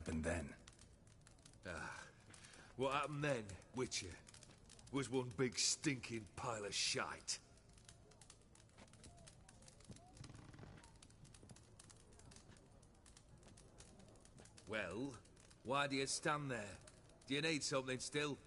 And then? What happened then, Witcher, was one big stinking pile of shite. Well, why do you stand there? Do you need something still?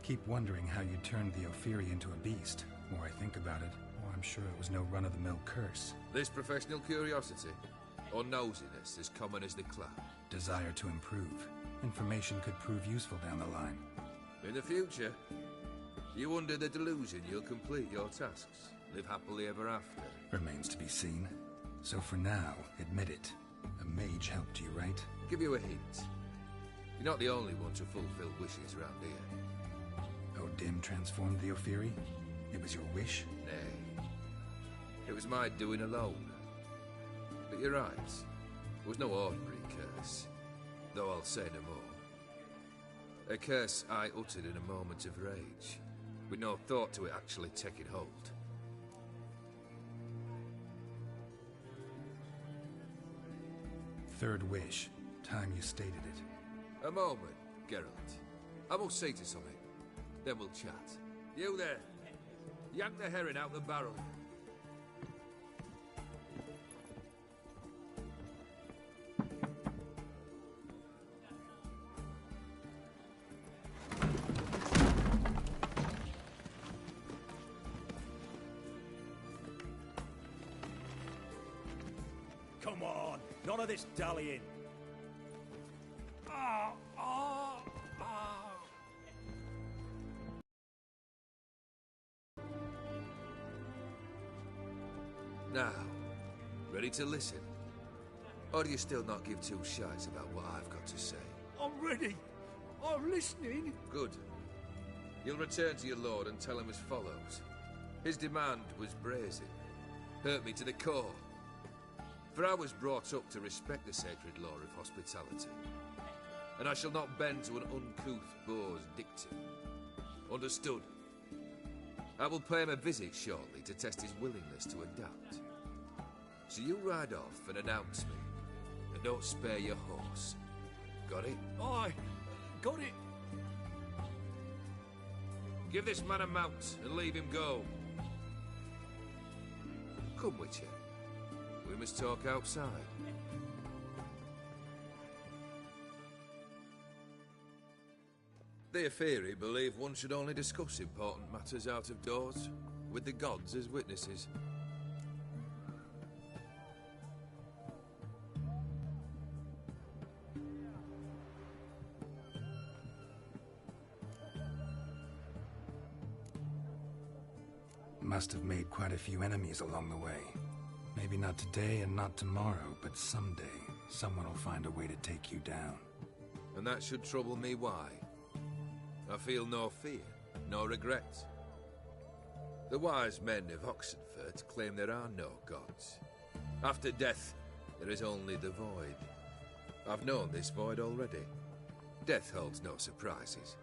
Keep wondering how you turned the Ophiri into a beast. The more I think about it, the more I'm sure it was no run-of-the-mill curse. This professional curiosity, or nosiness as common as the cloud. Desire to improve. Information could prove useful down the line. In the future, you under the delusion you'll complete your tasks, live happily ever after. Remains to be seen. So for now, admit it. A mage helped you, right? Give you a hint. You're not the only one to fulfill wishes around here. O'Dim transformed the Ophiri? It was your wish? Nay. It was my doing alone. But you're right. It was no ordinary curse. Though I'll say no more. A curse I uttered in a moment of rage, with no thought to it actually taking hold. Third wish. Time you stated it. A moment, Geralt. I must say to something. Then we'll chat. You there! Yank the herring out the barrel. Come on! None of this dallying! Now, ready to listen? Or do you still not give two shites about what I've got to say? I'm ready! I'm listening! Good. You'll return to your lord and tell him as follows. His demand was brazen. Hurt me to the core. For I was brought up to respect the sacred law of hospitality. And I shall not bend to an uncouth boor's dictum. Understood? I will pay him a visit shortly to test his willingness to adapt. So you ride off and announce me, and don't spare your horse. Got it? Aye, got it. Give this man a mount and leave him go. Come, Witcher. We must talk outside. The Ophiri believe one should only discuss important matters out of doors, with the gods as witnesses. Must have made quite a few enemies along the way. Maybe not today and not tomorrow, but someday, someone will find a way to take you down. And that should trouble me why? I feel no fear, no regret. The wise men of Oxenfurt claim there are no gods. After death, there is only the void. I've known this void already. Death holds no surprises.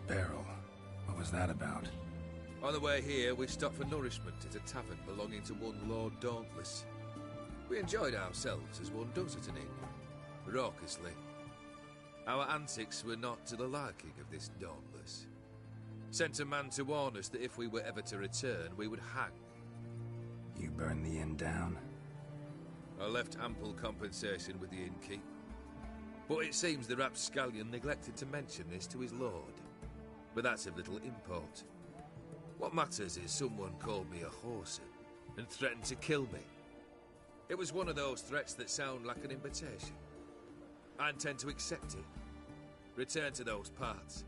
Beryl, what was that about? On the way here, we stopped for nourishment at a tavern belonging to one Lord Dauntless. We enjoyed ourselves as one does at an inn, raucously. Our antics were not to the liking of this Dauntless. Sent a man to warn us that if we were ever to return, we would hang. You burned the inn down? I left ample compensation with the innkeep. But it seems the rapscallion neglected to mention this to his lord. But that's of little import. What matters is someone called me a whoreson and threatened to kill me. It was one of those threats that sound like an invitation. I intend to accept it. Return to those parts.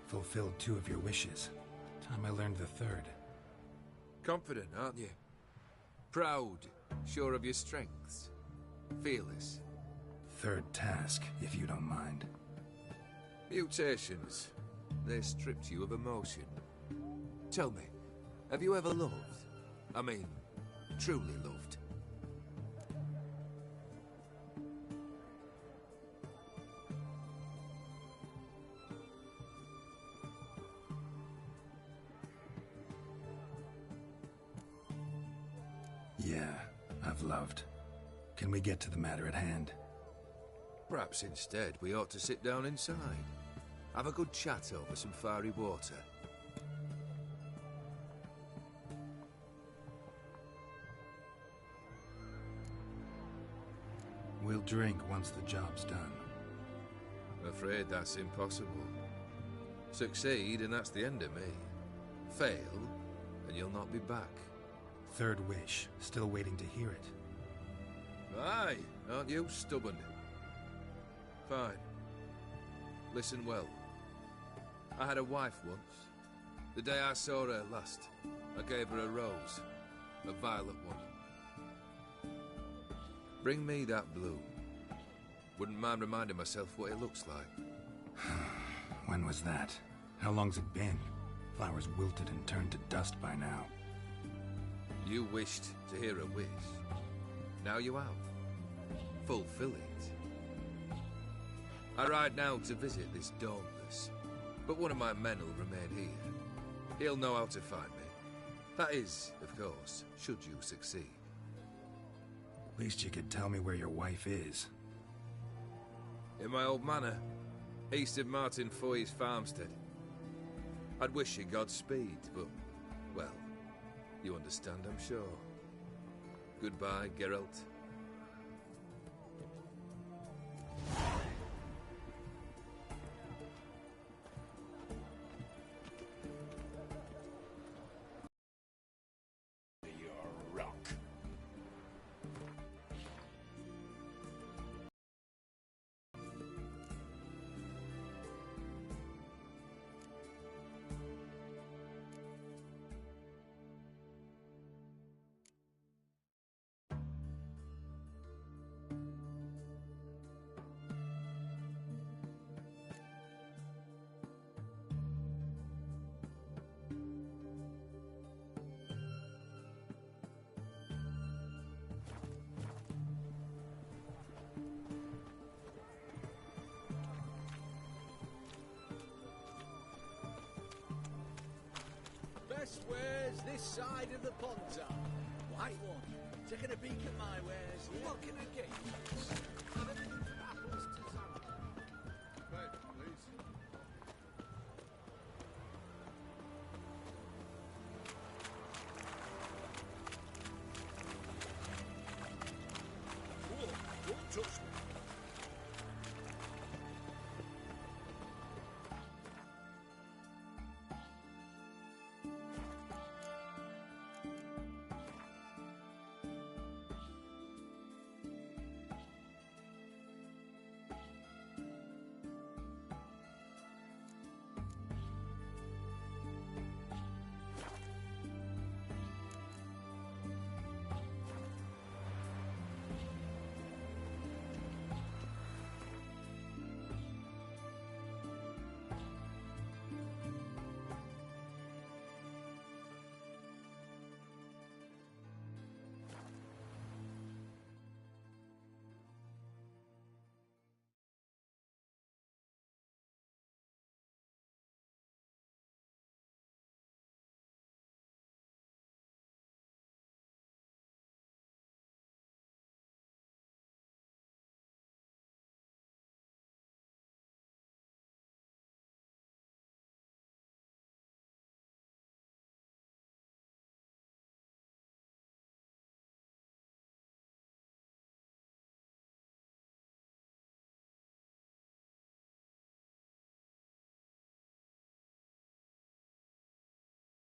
Fulfilled 2 of your wishes. Time I learned the 3rd. Confident, aren't you? Proud, sure of your strengths. Fearless. 3rd task, if you don't mind. Mutations. They stripped you of emotion. Tell me, have you ever loved? I mean, truly loved? Yeah, I've loved. Can we get to the matter at hand? Perhaps instead we ought to sit down inside. Have a good chat over some fiery water. We'll drink once the job's done. Afraid that's impossible. Succeed and that's the end of me. Fail and you'll not be back. 3rd wish, still waiting to hear it. Aye, aren't you stubborn? Fine. Listen well. I had a wife once. The day I saw her last, I gave her a rose. A violet one. Bring me that bloom. Wouldn't mind reminding myself what it looks like. When was that? How long's it been? Flowers wilted and turned to dust by now. You wished to hear a wish. Now you have. Fulfill it. I ride now to visit this Dauntless, but one of my men will remain here. He'll know how to find me. That is, of course, should you succeed. Least you could tell me where your wife is. In my old manor, east of Martin Foy's farmstead. I'd wish you Godspeed, but, well, you understand, I'm sure. Goodbye, Geralt. Best wares this side of the Pontar. White one, taking a peek at my wares. Looking again.